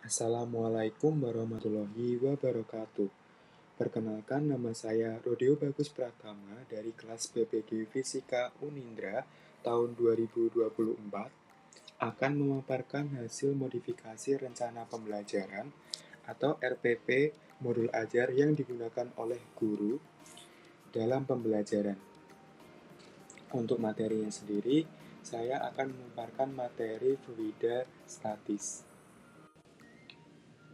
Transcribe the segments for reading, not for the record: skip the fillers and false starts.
Assalamualaikum warahmatullahi wabarakatuh. Perkenalkan, nama saya Rodeo Bagus Pratama dari kelas PPG Fisika Unindra tahun 2024 akan memaparkan hasil modifikasi rencana pembelajaran atau RPP modul ajar yang digunakan oleh guru dalam pembelajaran. Untuk materinya sendiri, saya akan memaparkan materi fluida statis.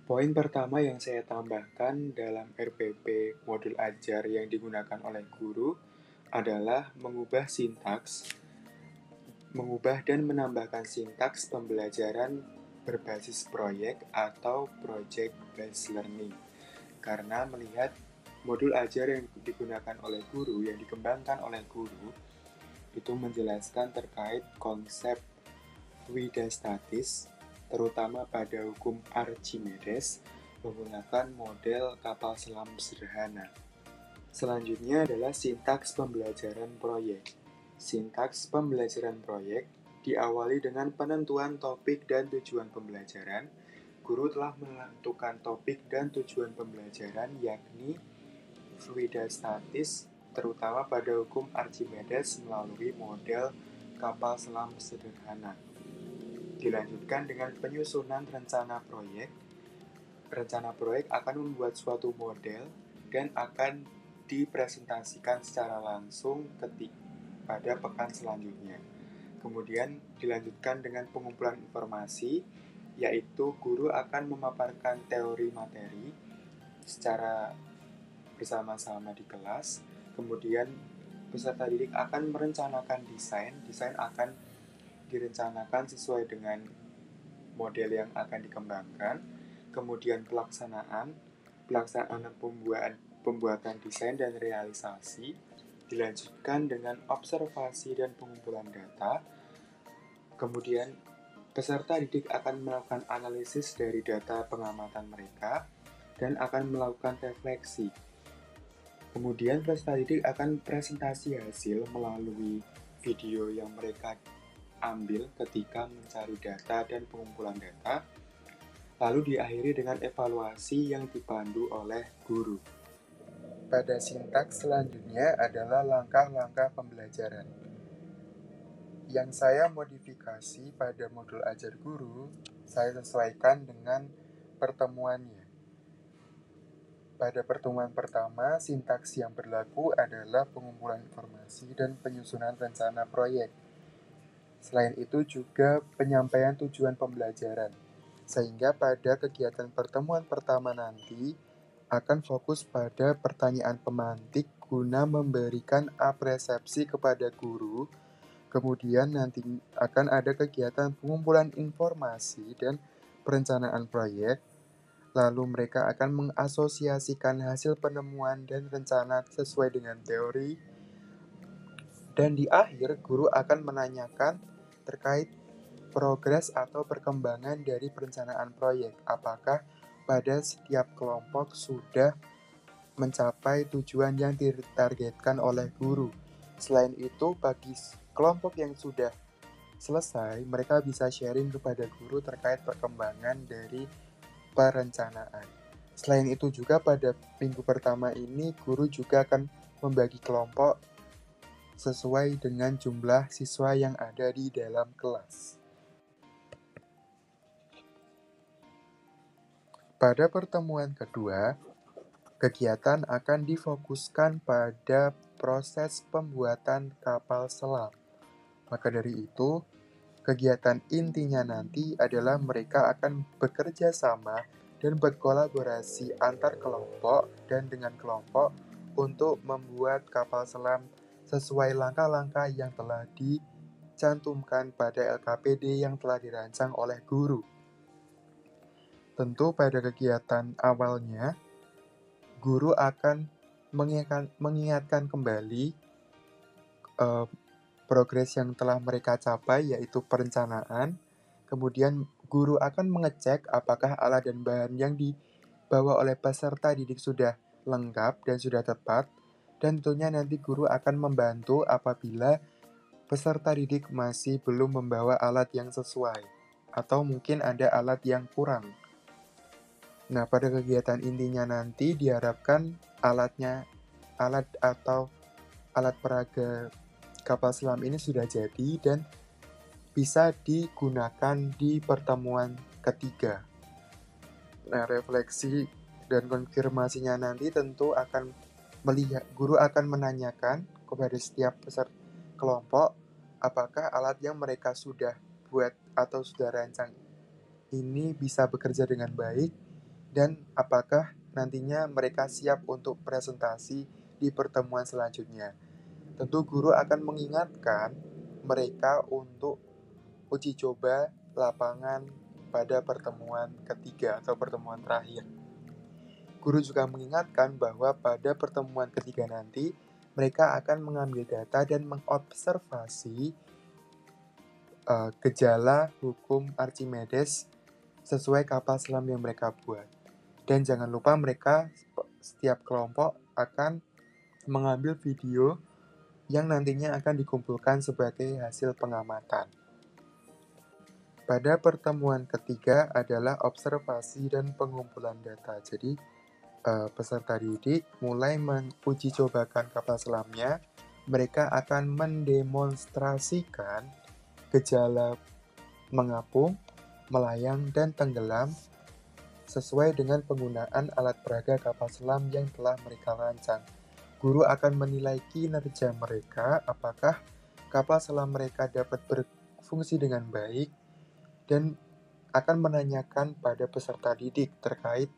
Poin pertama yang saya tambahkan dalam RPP modul ajar yang digunakan oleh guru adalah mengubah dan menambahkan sintaks pembelajaran berbasis proyek atau project based learning. Karena melihat modul ajar yang digunakan oleh guru, yang dikembangkan oleh guru, itu menjelaskan terkait konsep fluida statis, terutama pada hukum Archimedes, menggunakan model kapal selam sederhana. Selanjutnya adalah sintaks pembelajaran proyek. Sintaks pembelajaran proyek diawali dengan penentuan topik dan tujuan pembelajaran. Guru telah menentukan topik dan tujuan pembelajaran, yakni fluida statis, terutama pada hukum Archimedes melalui model kapal selam sederhana. Dilanjutkan dengan penyusunan rencana proyek. Rencana proyek akan membuat suatu model dan akan dipresentasikan secara langsung pada pekan selanjutnya. Kemudian dilanjutkan dengan pengumpulan informasi, yaitu guru akan memaparkan teori materi secara bersama-sama di kelas. Kemudian peserta didik akan merencanakan desain akan direncanakan sesuai dengan model yang akan dikembangkan. Kemudian pelaksanaan pembuatan desain dan realisasi, dilanjutkan dengan observasi dan pengumpulan data. Kemudian peserta didik akan melakukan analisis dari data pengamatan mereka dan akan melakukan refleksi. Kemudian peserta didik akan presentasi hasil melalui video yang mereka ambil ketika mencari data dan pengumpulan data, lalu diakhiri dengan evaluasi yang dipandu oleh guru. Pada sintaks selanjutnya adalah langkah-langkah pembelajaran. Yang saya modifikasi pada modul ajar guru, saya sesuaikan dengan pertemuannya. Pada pertemuan pertama, sintaks yang berlaku adalah pengumpulan informasi dan penyusunan rencana proyek. Selain itu juga penyampaian tujuan pembelajaran, sehingga pada kegiatan pertemuan pertama nanti akan fokus pada pertanyaan pemantik guna memberikan apresiasi kepada guru. Kemudian nanti akan ada kegiatan pengumpulan informasi dan perencanaan proyek. Lalu mereka akan mengasosiasikan hasil penemuan dan rencana sesuai dengan teori. Dan di akhir, guru akan menanyakan terkait progres atau perkembangan dari perencanaan proyek. Apakah pada setiap kelompok sudah mencapai tujuan yang ditargetkan oleh guru. Selain itu, bagi kelompok yang sudah selesai, mereka bisa sharing kepada guru terkait perkembangan dari perencanaan. Selain itu juga pada minggu pertama ini, guru juga akan membagi kelompok sesuai dengan jumlah siswa yang ada di dalam kelas. Pada pertemuan kedua, kegiatan akan difokuskan pada proses pembuatan kapal selam. Maka dari itu, kegiatan intinya nanti adalah mereka akan bekerja sama dan berkolaborasi antar kelompok dan dengan kelompok untuk membuat kapal selam sesuai langkah-langkah yang telah dicantumkan pada LKPD yang telah dirancang oleh guru. Tentu pada kegiatan awalnya, guru akan mengingatkan kembali progres yang telah mereka capai, yaitu perencanaan. Kemudian guru akan mengecek apakah alat dan bahan yang dibawa oleh peserta didik sudah lengkap dan sudah tepat. Dan tentunya nanti guru akan membantu apabila peserta didik masih belum membawa alat yang sesuai, atau mungkin ada alat yang kurang. Nah, pada kegiatan intinya nanti diharapkan alat atau alat peraga kapal selam ini sudah jadi dan bisa digunakan di pertemuan ketiga. Nah, refleksi dan konfirmasinya nanti tentu guru akan menanyakan kepada setiap peserta kelompok apakah alat yang mereka sudah buat atau sudah rancang ini bisa bekerja dengan baik dan apakah nantinya mereka siap untuk presentasi di pertemuan selanjutnya. Tentu guru akan mengingatkan mereka untuk uji coba lapangan pada pertemuan ketiga atau pertemuan terakhir. Guru juga mengingatkan bahwa pada pertemuan ketiga nanti, mereka akan mengambil data dan mengobservasi gejala hukum Archimedes sesuai kapal selam yang mereka buat. Dan jangan lupa mereka, setiap kelompok akan mengambil video yang nantinya akan dikumpulkan sebagai hasil pengamatan. Pada pertemuan ketiga adalah observasi dan pengumpulan data. Jadi, peserta didik mulai menguji cobakan kapal selamnya. Mereka akan mendemonstrasikan gejala mengapung, melayang, dan tenggelam sesuai dengan penggunaan alat peraga kapal selam yang telah mereka rancang. Guru akan menilai kinerja mereka, apakah kapal selam mereka dapat berfungsi dengan baik, dan akan menanyakan pada peserta didik terkait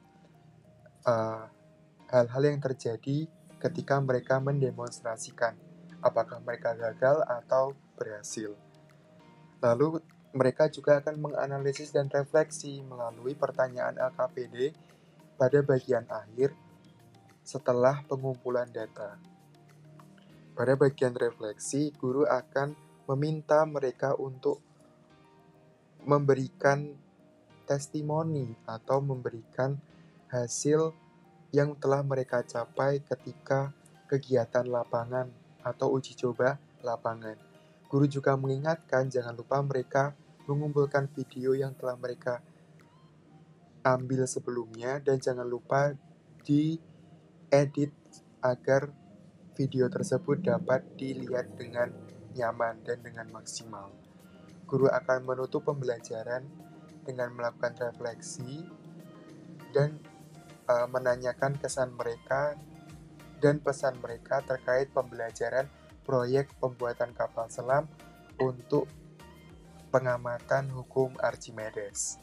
hal-hal yang terjadi ketika mereka mendemonstrasikan, apakah mereka gagal atau berhasil. Lalu mereka juga akan menganalisis dan refleksi melalui pertanyaan LKPD pada bagian akhir setelah pengumpulan data. Pada bagian refleksi, guru akan meminta mereka untuk memberikan testimoni atau memberikan hasil yang telah mereka capai ketika kegiatan lapangan atau uji coba lapangan. Guru juga mengingatkan jangan lupa mereka mengumpulkan video yang telah mereka ambil sebelumnya dan jangan lupa diedit agar video tersebut dapat dilihat dengan nyaman dan dengan maksimal. Guru akan menutup pembelajaran dengan melakukan refleksi dan menanyakan kesan mereka dan pesan mereka terkait pembelajaran proyek pembuatan kapal selam untuk pengamatan hukum Archimedes.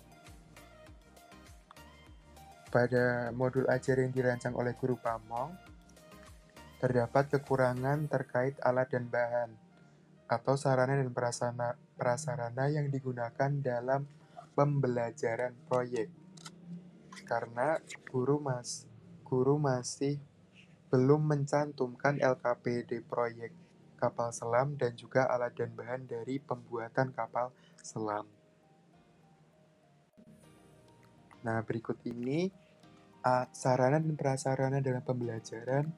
Pada modul ajar yang dirancang oleh Guru Pamong, terdapat kekurangan terkait alat dan bahan atau sarana dan prasarana yang digunakan dalam pembelajaran proyek. Karena guru masih belum mencantumkan LKPD proyek kapal selam dan juga alat dan bahan dari pembuatan kapal selam. Nah, berikut ini sarana dan prasarana dalam pembelajaran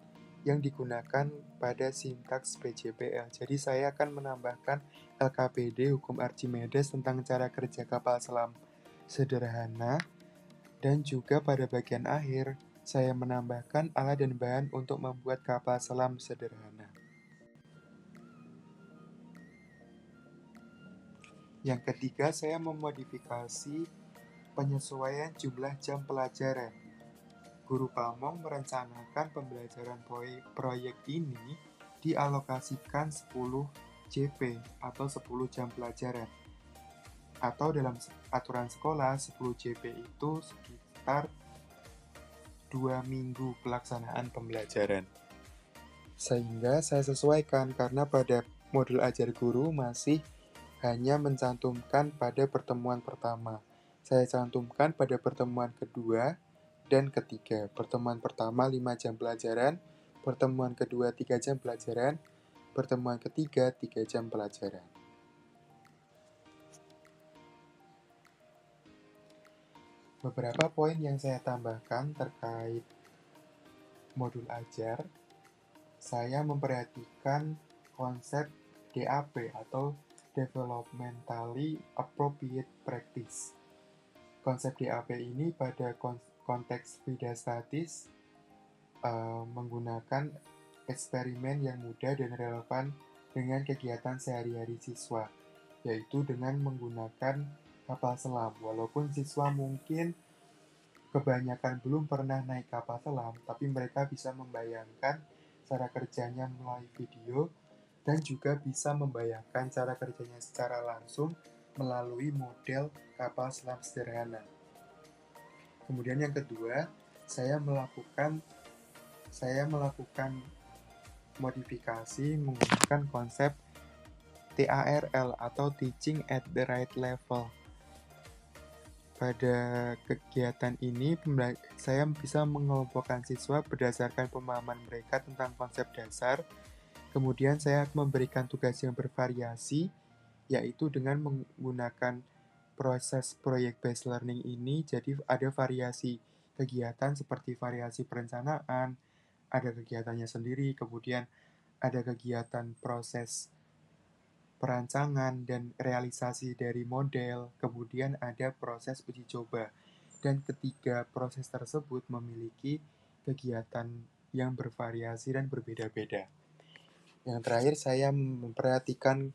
yang digunakan pada sintaks PJPL. Jadi saya akan menambahkan LKPD hukum Archimedes tentang cara kerja kapal selam sederhana dan juga pada bagian akhir saya menambahkan alat dan bahan untuk membuat kapal selam sederhana. Yang ketiga, saya memodifikasi penyesuaian jumlah jam pelajaran. Guru Pamong merencanakan pembelajaran proyek ini dialokasikan 10 JP atau 10 jam pelajaran. Atau dalam aturan sekolah, 10 JP itu sekitar 2 minggu pelaksanaan pembelajaran. Sehingga saya sesuaikan karena pada modul ajar guru masih hanya mencantumkan pada pertemuan pertama. Saya cantumkan pada pertemuan kedua dan ketiga. Pertemuan pertama 5 jam pelajaran, pertemuan kedua 3 jam pelajaran, pertemuan ketiga 3 jam pelajaran. Beberapa poin yang saya tambahkan terkait modul ajar, saya memperhatikan konsep DAP atau Developmentally Appropriate Practice. Konsep DAP ini pada konteks Vidastatis menggunakan eksperimen yang mudah dan relevan dengan kegiatan sehari-hari siswa, yaitu dengan menggunakan kapal selam. Walaupun siswa mungkin kebanyakan belum pernah naik kapal selam, tapi mereka bisa membayangkan cara kerjanya melalui video dan juga bisa membayangkan cara kerjanya secara langsung melalui model kapal selam sederhana. Kemudian yang kedua, saya melakukan modifikasi menggunakan konsep TARL atau Teaching at the Right Level. Pada kegiatan ini, saya bisa mengelompokkan siswa berdasarkan pemahaman mereka tentang konsep dasar. Kemudian saya memberikan tugas yang bervariasi, yaitu dengan menggunakan proses project based learning ini. Jadi ada variasi kegiatan seperti variasi perencanaan, ada kegiatannya sendiri, kemudian ada kegiatan proses perancangan dan realisasi dari model, kemudian ada proses uji coba. Dan ketiga proses tersebut memiliki kegiatan yang bervariasi dan berbeda-beda. Yang terakhir, saya memperhatikan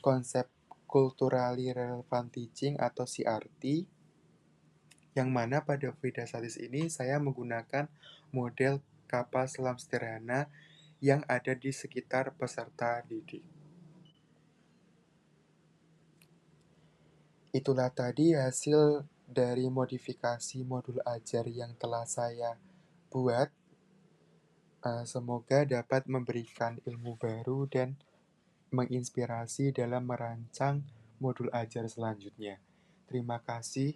konsep Culturally Relevant Teaching atau CRT, yang mana pada Vidastatis ini saya menggunakan model kapal selam sederhana yang ada di sekitar peserta didik. Itulah tadi hasil dari modifikasi modul ajar yang telah saya buat. Semoga dapat memberikan ilmu baru dan menginspirasi dalam merancang modul ajar selanjutnya. Terima kasih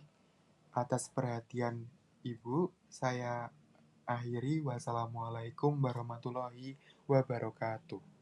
atas perhatian Ibu. Saya akhiri. Wassalamualaikum warahmatullahi wabarakatuh.